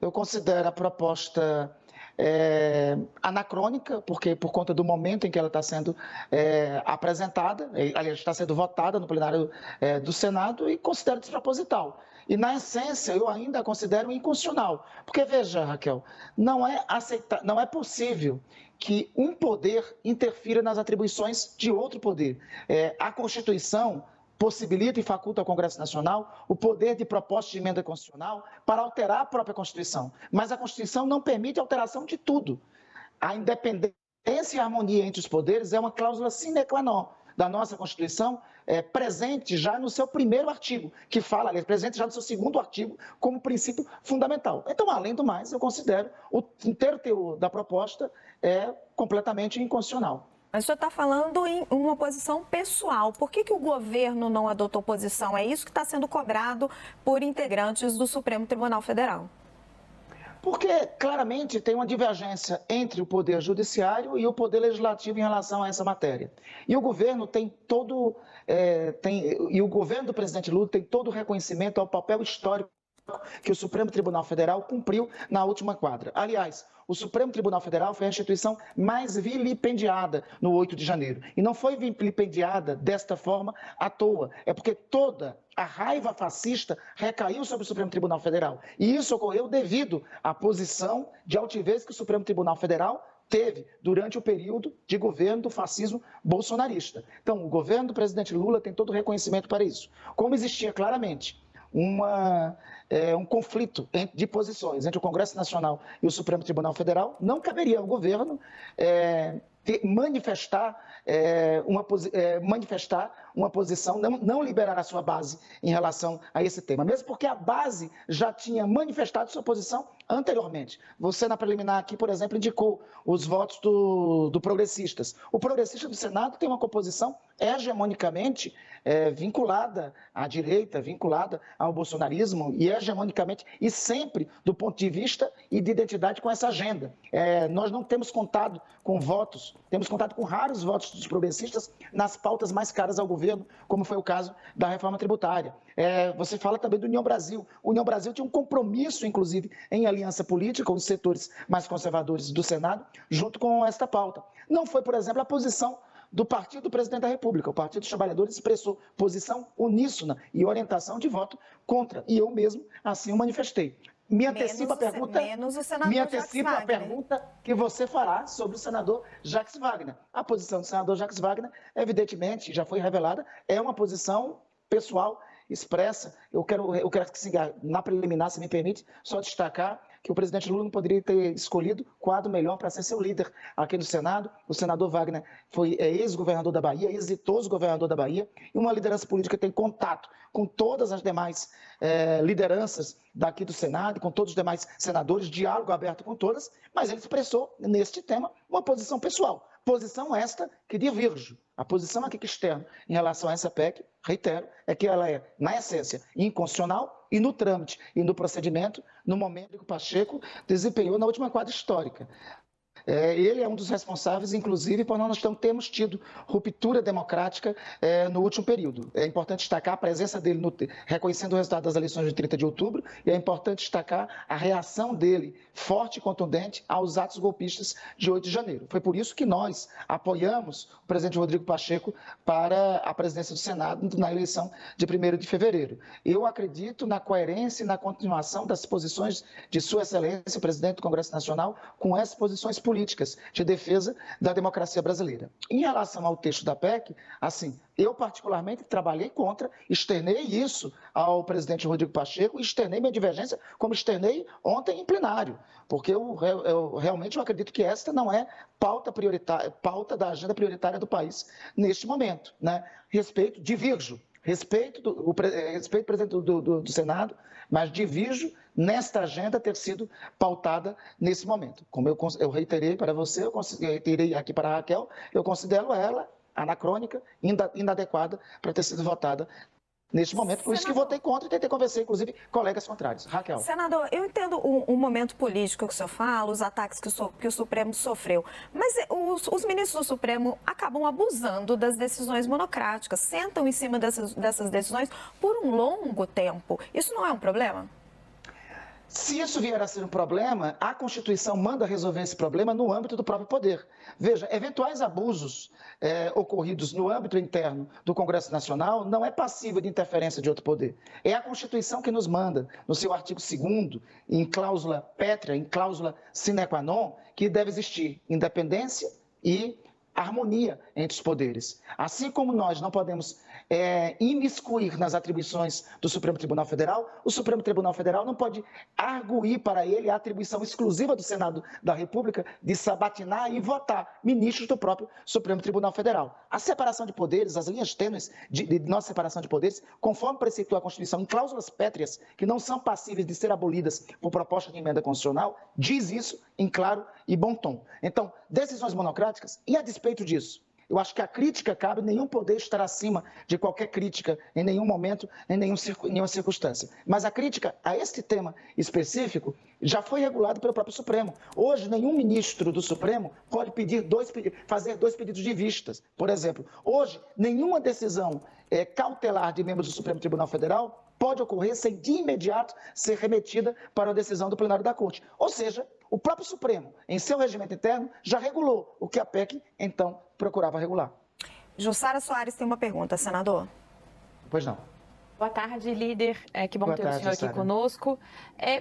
Eu considero a proposta anacrônica, porque por conta do momento em que ela está sendo apresentada, aliás, está sendo votada no plenário do Senado, e considero desproposital. E, na essência, eu ainda considero inconstitucional. Porque, veja, Raquel, não é possível que um poder interfira nas atribuições de outro poder. A Constituição possibilita e faculta ao Congresso Nacional o poder de proposta de emenda constitucional para alterar a própria Constituição. Mas a Constituição não permite alteração de tudo. A independência e a harmonia entre os poderes é uma cláusula sine qua non da nossa Constituição, presente já no seu primeiro artigo, que fala, aliás, presente já no seu segundo artigo, como princípio fundamental. Então, além do mais, eu considero o inteiro teor da proposta completamente inconstitucional. Mas o senhor está falando em uma posição pessoal. Por que o governo não adotou posição? É isso que está sendo cobrado por integrantes do Supremo Tribunal Federal. Porque, claramente, tem uma divergência entre o Poder Judiciário e o Poder Legislativo em relação a essa matéria. E o governo tem todo... e o governo do presidente Lula tem todo o reconhecimento ao papel histórico que o Supremo Tribunal Federal cumpriu na última quadra. Aliás, o Supremo Tribunal Federal foi a instituição mais vilipendiada no 8 de janeiro. E não foi vilipendiada desta forma à toa. É porque toda a raiva fascista recaiu sobre o Supremo Tribunal Federal. E isso ocorreu devido à posição de altivez que o Supremo Tribunal Federal teve durante o período de governo do fascismo bolsonarista. Então, o governo do presidente Lula tem todo o reconhecimento para isso. Como existia claramente um conflito de posições entre o Congresso Nacional e o Supremo Tribunal Federal, não caberia ao governo manifestar uma posição, não liberar a sua base em relação a esse tema, mesmo porque a base já tinha manifestado sua posição anteriormente. Você, na preliminar aqui, por exemplo, indicou os votos do Progressistas. O Progressista do Senado tem uma composição hegemonicamente vinculada à direita, vinculada ao bolsonarismo e hegemonicamente e sempre do ponto de vista e de identidade com essa agenda. Nós não temos contado com votos, temos contado com raros votos dos progressistas nas pautas mais caras ao governo, como foi o caso da reforma tributária. Você fala também do União Brasil. O União Brasil tinha um compromisso, inclusive, em aliança política com os setores mais conservadores do Senado, junto com esta pauta. Não foi, por exemplo, a posição do Partido do Presidente da República. O Partido dos Trabalhadores expressou posição uníssona e orientação de voto contra, e eu mesmo assim o manifestei. Me antecipa a pergunta que você fará sobre o senador Jacques Wagner. A posição do senador Jacques Wagner, evidentemente, já foi revelada, é uma posição pessoal expressa. Eu quero que, na preliminar, se me permite, só destacar que o presidente Lula não poderia ter escolhido quadro melhor para ser seu líder aqui no Senado. O senador Wagner foi ex-governador da Bahia, exitoso governador da Bahia, e uma liderança política que tem contato com todas as demais lideranças daqui do Senado, com todos os demais senadores, diálogo aberto com todas, mas ele expressou, neste tema, uma posição pessoal. Posição esta que diverjo. A posição aqui externa em relação a essa PEC, reitero, é que ela é, na essência, inconstitucional e no trâmite e no procedimento, no momento que o Pacheco desempenhou na última quadra histórica. Ele é um dos responsáveis, inclusive, por nós não termos tido ruptura democrática no último período. É importante destacar a presença dele, reconhecendo o resultado das eleições de 30 de outubro, e é importante destacar a reação dele, forte e contundente, aos atos golpistas de 8 de janeiro. Foi por isso que nós apoiamos o presidente Rodrigo Pacheco para a presidência do Senado na eleição de 1º de fevereiro. Eu acredito na coerência e na continuação das posições de Sua Excelência, o presidente do Congresso Nacional, com essas posições políticas de defesa da democracia brasileira. Em relação ao texto da PEC, assim, eu particularmente trabalhei contra, externei isso ao presidente Rodrigo Pacheco, externei minha divergência, como externei ontem em plenário, porque eu realmente acredito que esta não é pauta da agenda prioritária do país neste momento, né? Divirjo. Respeito o presidente do Senado, mas divirjo nesta agenda ter sido pautada nesse momento. Como eu reiterei para você, eu reiterei aqui para a Raquel, eu considero ela anacrônica, inadequada para ter sido votada neste momento. Por isso que votei contra e tentei convencer, inclusive, colegas contrários. Raquel. Senador, eu entendo o momento político que o senhor fala, os ataques que o Supremo sofreu, mas os ministros do Supremo acabam abusando das decisões monocráticas, sentam em cima dessas decisões por um longo tempo. Isso não é um problema? Se isso vier a ser um problema, a Constituição manda resolver esse problema no âmbito do próprio poder. Veja, eventuais abusos ocorridos no âmbito interno do Congresso Nacional não é passível de interferência de outro poder. É a Constituição que nos manda, no seu artigo 2º, em cláusula pétrea, em cláusula sine qua non, que deve existir independência e harmonia entre os poderes. Assim como nós não podemos imiscuir nas atribuições do Supremo Tribunal Federal, o Supremo Tribunal Federal não pode arguir para ele a atribuição exclusiva do Senado da República de sabatinar e votar ministros do próprio Supremo Tribunal Federal. A separação de poderes, as linhas tênues de nossa separação de poderes, conforme preceitua a Constituição, em cláusulas pétreas que não são passíveis de ser abolidas por proposta de emenda constitucional, diz isso em claro e bom tom. Então, decisões monocráticas, e a despeito disso, eu acho que a crítica cabe, nenhum poder estar acima de qualquer crítica, em nenhum momento, em nenhuma circunstância. Mas a crítica a este tema específico já foi regulado pelo próprio Supremo. Hoje, nenhum ministro do Supremo pode fazer 2 pedidos de vistas, por exemplo. Hoje, nenhuma decisão cautelar de membros do Supremo Tribunal Federal pode ocorrer sem de imediato ser remetida para a decisão do plenário da Corte. Ou seja, o próprio Supremo, em seu regimento interno, já regulou o que a PEC, então, procurava regular. Jussara Soares tem uma pergunta, senador. Pois não. Boa tarde, líder. Que bom ter o senhor aqui conosco.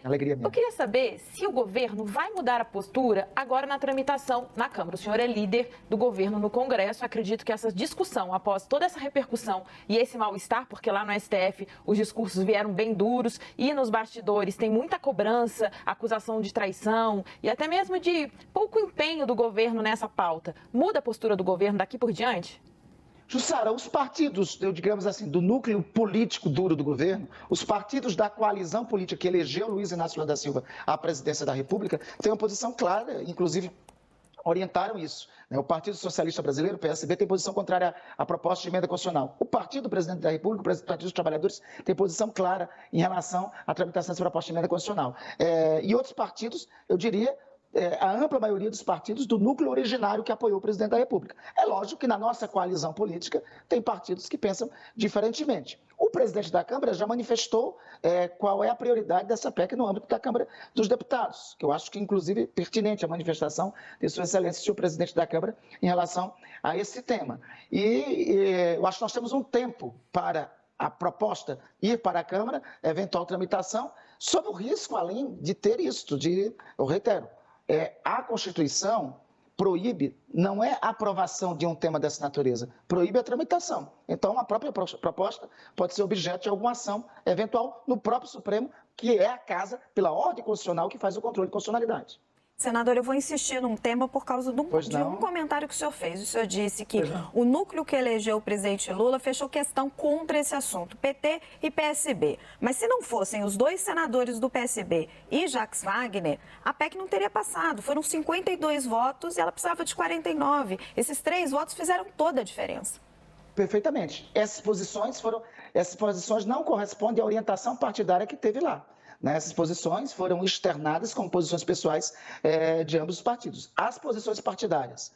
Alegria minha. Eu queria saber se o governo vai mudar a postura agora na tramitação na Câmara. O senhor é líder do governo no Congresso. Acredito que essa discussão, após toda essa repercussão e esse mal-estar, porque lá no STF os discursos vieram bem duros e nos bastidores tem muita cobrança, acusação de traição e até mesmo de pouco empenho do governo nessa pauta. Muda a postura do governo daqui por diante? Jussara, os partidos, digamos assim, do núcleo político duro do governo, os partidos da coalizão política que elegeu Luiz Inácio Lula da Silva à presidência da República, têm uma posição clara, inclusive orientaram isso. O Partido Socialista Brasileiro, o PSB, tem posição contrária à proposta de emenda constitucional. O Partido do Presidente da República, o Partido dos Trabalhadores, tem posição clara em relação à tramitação dessa proposta de emenda constitucional. E outros partidos, eu diria, a ampla maioria dos partidos do núcleo originário que apoiou o presidente da República. É lógico que na nossa coalizão política tem partidos que pensam diferentemente. O presidente da Câmara já manifestou qual é a prioridade dessa PEC no âmbito da Câmara dos Deputados, que eu acho que, inclusive, pertinente a manifestação de Sua Excelência, senhor presidente da Câmara, em relação a esse tema. Eu acho que nós temos um tempo para a proposta ir para a Câmara, eventual tramitação, sob o risco, além de ter isto, eu reitero, a Constituição proíbe, não é a aprovação de um tema dessa natureza, proíbe a tramitação. Então, a própria proposta pode ser objeto de alguma ação eventual no próprio Supremo, que é a casa, pela ordem constitucional, que faz o controle de constitucionalidade. Senador, eu vou insistir num tema por causa de um comentário que o senhor fez. O senhor disse que o núcleo que elegeu o presidente Lula fechou questão contra esse assunto, PT e PSB. Mas se não fossem os 2 senadores do PSB e Jacques Wagner, a PEC não teria passado. Foram 52 votos e ela precisava de 49. Esses 3 votos fizeram toda a diferença. Perfeitamente. Essas posições não correspondem à orientação partidária que teve lá. Essas posições foram externadas como posições pessoais de ambos os partidos. As posições partidárias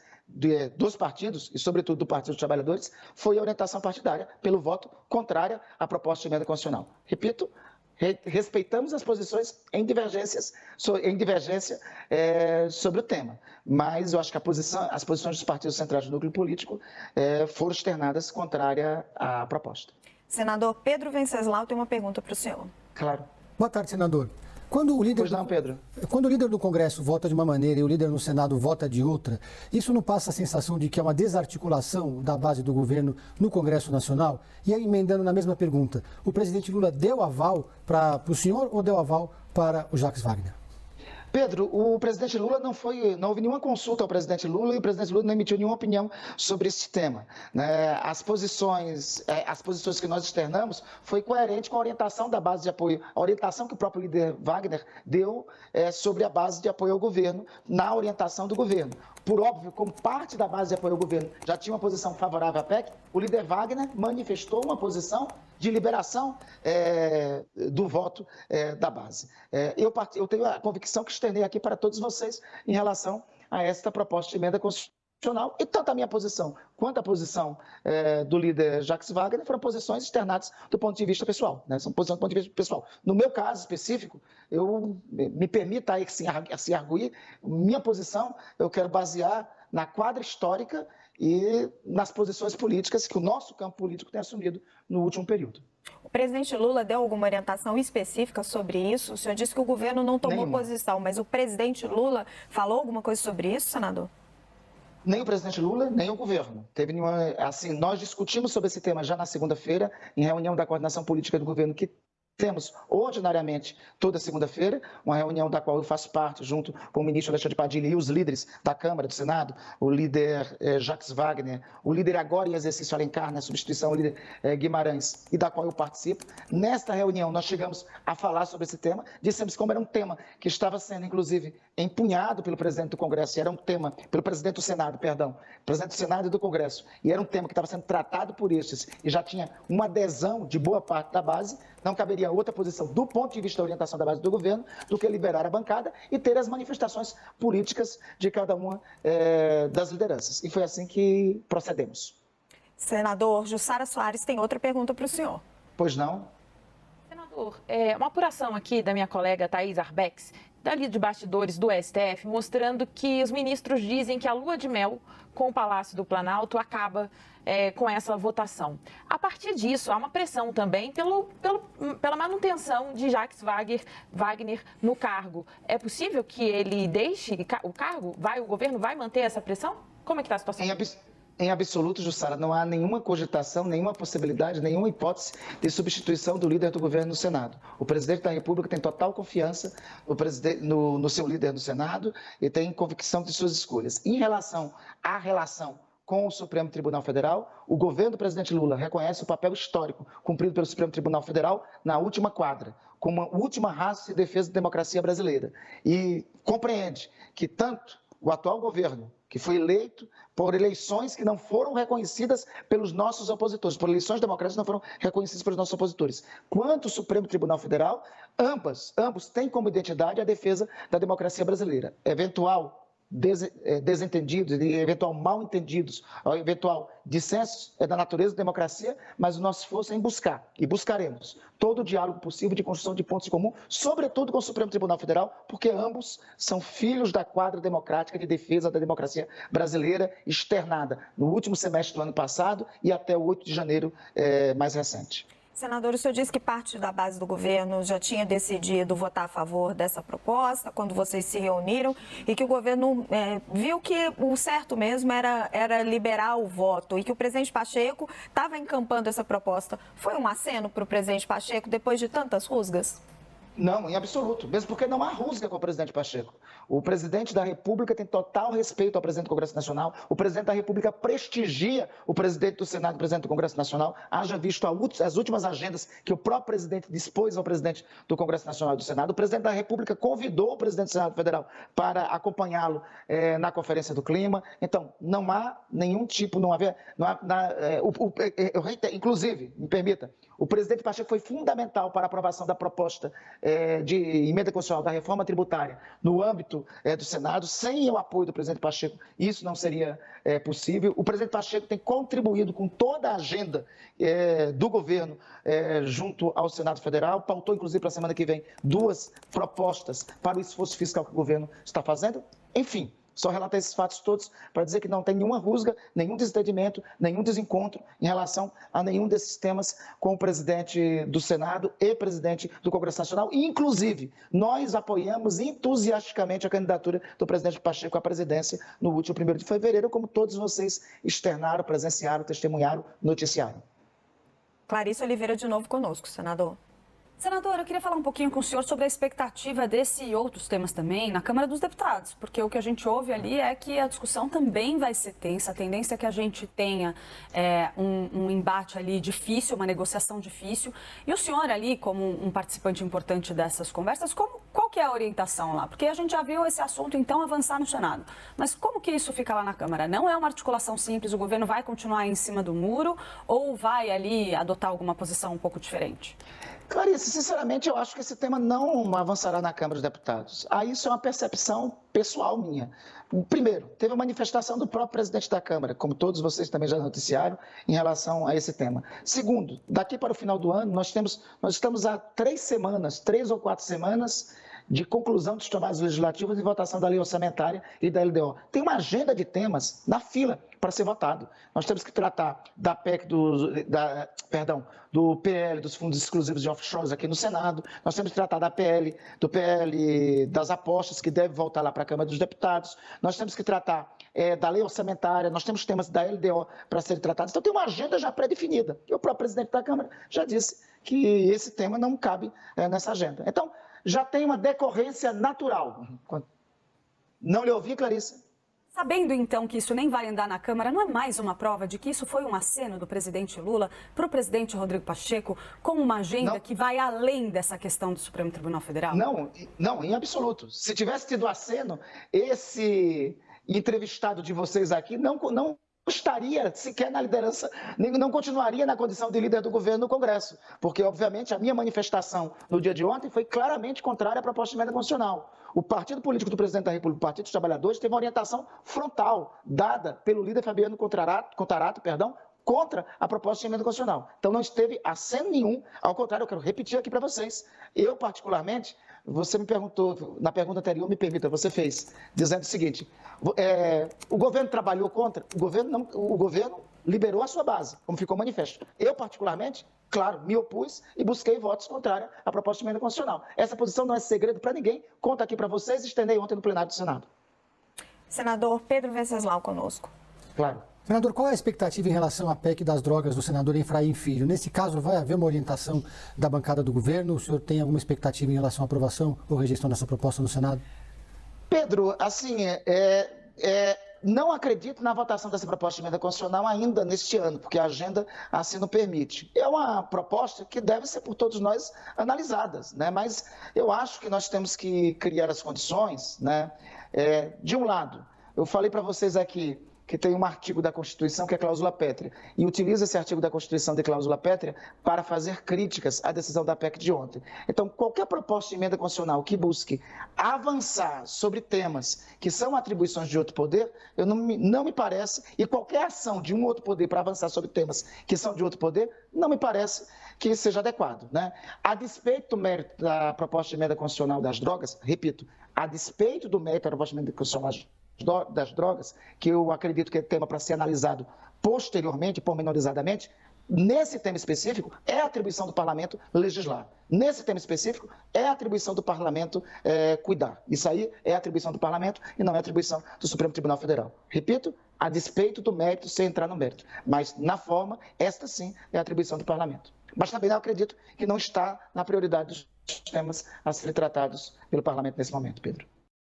dos partidos, e sobretudo do Partido dos Trabalhadores, foi a orientação partidária pelo voto contrária à proposta de emenda constitucional. Repito, respeitamos as posições em divergência sobre o tema, mas eu acho que as posições dos partidos centrais do núcleo político foram externadas contrária à proposta. Senador Pedro Venceslau tem uma pergunta para o senhor. Claro. Boa tarde, senador. Quando o líder do Congresso vota de uma maneira e o líder no Senado vota de outra, isso não passa a sensação de que é uma desarticulação da base do governo no Congresso Nacional? E aí, emendando na mesma pergunta, o presidente Lula deu aval para o senhor ou deu aval para o Jacques Wagner? Pedro, o presidente Lula não houve nenhuma consulta ao presidente Lula e o presidente Lula não emitiu nenhuma opinião sobre esse tema. As posições que nós externamos foi coerente com a orientação da base de apoio, a orientação que o próprio líder Wagner deu sobre a base de apoio ao governo, na orientação do governo. Por óbvio, como parte da base de apoio ao governo já tinha uma posição favorável à PEC, o líder Wagner manifestou uma posição de liberação do voto da base. Eu tenho a convicção que externei aqui para todos vocês em relação a esta proposta de emenda constitucional. e tanto a minha posição quanto a posição do líder Jacques Wagner foram posições externadas do ponto de vista pessoal, né? São posições do ponto de vista pessoal. No meu caso específico, eu me permita aí se arguir, minha posição eu quero basear na quadra histórica e nas posições políticas que o nosso campo político tem assumido no último período. O presidente Lula deu alguma orientação específica sobre isso? O senhor disse que o governo não tomou posição, mas o presidente Lula falou alguma coisa sobre isso, senador? Nem o presidente Lula, nem o governo. Teve nenhuma, assim, nós discutimos sobre esse tema já na segunda-feira, em reunião da coordenação política do governo, que temos ordinariamente toda segunda-feira, uma reunião da qual eu faço parte, junto com o ministro Alexandre Padilha e os líderes da Câmara, do Senado, o líder Jacques Wagner, o líder agora em exercício Alencar, na substituição, o líder Guimarães, e da qual eu participo. Nesta reunião, nós chegamos a falar sobre esse tema, dissemos como era um tema que estava sendo, inclusive, empunhado pelo presidente do Congresso, e era um tema, pelo presidente do Senado, perdão, presidente do Senado e do Congresso, e era um tema que estava sendo tratado por estes, e já tinha uma adesão de boa parte da base, não caberia outra posição do ponto de vista da orientação da base do governo do que liberar a bancada e ter as manifestações políticas de cada uma das lideranças. E foi assim que procedemos. Senador Jussara Soares tem outra pergunta para o senhor. Pois não? Senador, uma apuração aqui da minha colega Thaís Arbex, dali de bastidores do STF, mostrando que os ministros dizem que a lua de mel com o Palácio do Planalto acaba com essa votação. A partir disso, há uma pressão também pela manutenção de Jacques Wagner no cargo. É possível que ele deixe o cargo? O governo vai manter essa pressão? Como é que está a situação? Em absoluto, Jussara, não há nenhuma cogitação, nenhuma possibilidade, nenhuma hipótese de substituição do líder do governo no Senado. O presidente da República tem total confiança no seu líder no Senado e tem convicção de suas escolhas. Em relação à relação com o Supremo Tribunal Federal, o governo do presidente Lula reconhece o papel histórico cumprido pelo Supremo Tribunal Federal na última quadra, como uma última raça de defesa da democracia brasileira. E compreende que tanto o atual governo, que foi eleito por eleições que não foram reconhecidas pelos nossos opositores, por eleições democráticas que não foram reconhecidas pelos nossos opositores, quanto o Supremo Tribunal Federal, ambos têm como identidade a defesa da democracia brasileira. Eventual desentendidos, eventual mal-entendidos, eventual dissensos é da natureza da democracia, mas o nosso esforço é em buscar, e buscaremos, todo o diálogo possível de construção de pontos comuns, sobretudo com o Supremo Tribunal Federal, porque ambos são filhos da quadra democrática de defesa da democracia brasileira, externada no último semestre do ano passado e até o 8 de janeiro mais recente. Senador, o senhor disse que parte da base do governo já tinha decidido votar a favor dessa proposta quando vocês se reuniram e que o governo viu que o certo mesmo era liberar o voto e que o presidente Pacheco estava encampando essa proposta. Foi um aceno para o presidente Pacheco depois de tantas rusgas? Não, em absoluto, mesmo porque não há rusga com o presidente Pacheco. O presidente da República tem total respeito ao presidente do Congresso Nacional, o presidente da República prestigia o presidente do Senado e o presidente do Congresso Nacional, haja visto as últimas agendas que o próprio presidente dispôs ao presidente do Congresso Nacional e do Senado. O presidente da República convidou o presidente do Senado Federal para acompanhá-lo na Conferência do Clima. Então, não há nenhum tipo, inclusive, me permita, o presidente Pacheco foi fundamental para a aprovação da proposta de emenda constitucional da reforma tributária no âmbito do Senado. Sem o apoio do presidente Pacheco, isso não seria possível. O presidente Pacheco tem contribuído com toda a agenda do governo junto ao Senado Federal, pautou inclusive para a semana que vem 2 propostas para o esforço fiscal que o governo está fazendo. Enfim, só relatar esses fatos todos para dizer que não tem nenhuma rusga, nenhum desentendimento, nenhum desencontro em relação a nenhum desses temas com o presidente do Senado e presidente do Congresso Nacional. E, inclusive, nós apoiamos entusiasticamente a candidatura do presidente Pacheco à presidência no último 1º de fevereiro, como todos vocês externaram, presenciaram, testemunharam, noticiaram. Clarice Oliveira de novo conosco, senador. Senador, eu queria falar um pouquinho com o senhor sobre a expectativa desse e outros temas também na Câmara dos Deputados, porque o que a gente ouve ali é que a discussão também vai ser tensa, a tendência é que a gente tenha um embate ali difícil, uma negociação difícil, e o senhor ali, como um participante importante dessas conversas, qual que é a orientação lá? Porque a gente já viu esse assunto, então, avançar no Senado, mas como que isso fica lá na Câmara? Não é uma articulação simples, o governo vai continuar em cima do muro ou vai ali adotar alguma posição um pouco diferente? Clarice, sinceramente, eu acho que esse tema não avançará na Câmara dos Deputados. Isso é uma percepção pessoal minha. Primeiro, teve a manifestação do próprio presidente da Câmara, como todos vocês também já noticiaram, em relação a esse tema. Segundo, daqui para o final do ano, nós estamos há 3 ou 4 semanas de conclusão dos trabalhos legislativos e votação da lei orçamentária e da LDO. Tem uma agenda de temas na fila para ser votado. Nós temos que tratar da PEC do PL, dos fundos exclusivos de offshores aqui no Senado, nós temos que tratar do PL das apostas, que deve voltar lá para a Câmara dos Deputados, nós temos que tratar da lei orçamentária, nós temos temas da LDO para serem tratados. Então tem uma agenda já pré-definida. E o próprio presidente da Câmara já disse que esse tema não cabe nessa agenda. Então, já tem uma decorrência natural. Não lhe ouvi, Clarice? Sabendo, então, que isso nem vai andar na Câmara, não é mais uma prova de que isso foi um aceno do presidente Lula para o presidente Rodrigo Pacheco com uma agenda que vai além dessa questão do Supremo Tribunal Federal? Não, em absoluto. Se tivesse tido aceno, esse entrevistado de vocês aqui não estaria sequer na liderança, não continuaria na condição de líder do governo no Congresso, porque, obviamente, a minha manifestação no dia de ontem foi claramente contrária à proposta de emenda constitucional. O partido político do presidente da República, o Partido dos Trabalhadores, teve uma orientação frontal dada pelo líder Fabiano Contarato, contra a proposta de emenda constitucional. Então, não esteve aceno nenhum, ao contrário, eu quero repetir aqui para vocês. Eu, particularmente, você me perguntou, na pergunta anterior, me permita, você fez, dizendo o seguinte, o governo trabalhou contra? O governo liberou a sua base, como ficou manifesto. Eu, particularmente, claro, me opus e busquei votos contrários à proposta de emenda constitucional. Essa posição não é segredo para ninguém, conta aqui para vocês e estendei ontem no plenário do Senado. Senador Pedro Venceslau conosco. Claro. Senador, qual é a expectativa em relação à PEC das drogas do senador Efraim Filho? Nesse caso, vai haver uma orientação da bancada do governo? O senhor tem alguma expectativa em relação à aprovação ou rejeição dessa proposta no Senado? Pedro, assim, não acredito na votação dessa proposta de emenda constitucional ainda neste ano, porque a agenda assim não permite. É uma proposta que deve ser por todos nós analisadas, né? Mas eu acho que nós temos que criar as condições, né? De um lado, eu falei para vocês aqui que tem um artigo da Constituição que é a cláusula pétrea, e utiliza esse artigo da Constituição de cláusula pétrea para fazer críticas à decisão da PEC de ontem. Então, qualquer proposta de emenda constitucional que busque avançar sobre temas que são atribuições de outro poder, não me parece, e qualquer ação de um outro poder para avançar sobre temas que são de outro poder, não me parece que seja adequado, né? A despeito do mérito da proposta de emenda constitucional das drogas, repito, a despeito do mérito da proposta de emenda constitucional das drogas, que eu acredito que é tema para ser analisado posteriormente, pormenorizadamente, nesse tema específico, é atribuição do parlamento legislar. Nesse tema específico, é atribuição do parlamento cuidar. Isso aí é atribuição do parlamento e não é atribuição do Supremo Tribunal Federal. Repito, a despeito do mérito, sem entrar no mérito. Mas, na forma, esta sim é atribuição do parlamento. Mas também não acredito que não está na prioridade dos temas a serem tratados pelo parlamento nesse momento, Pedro.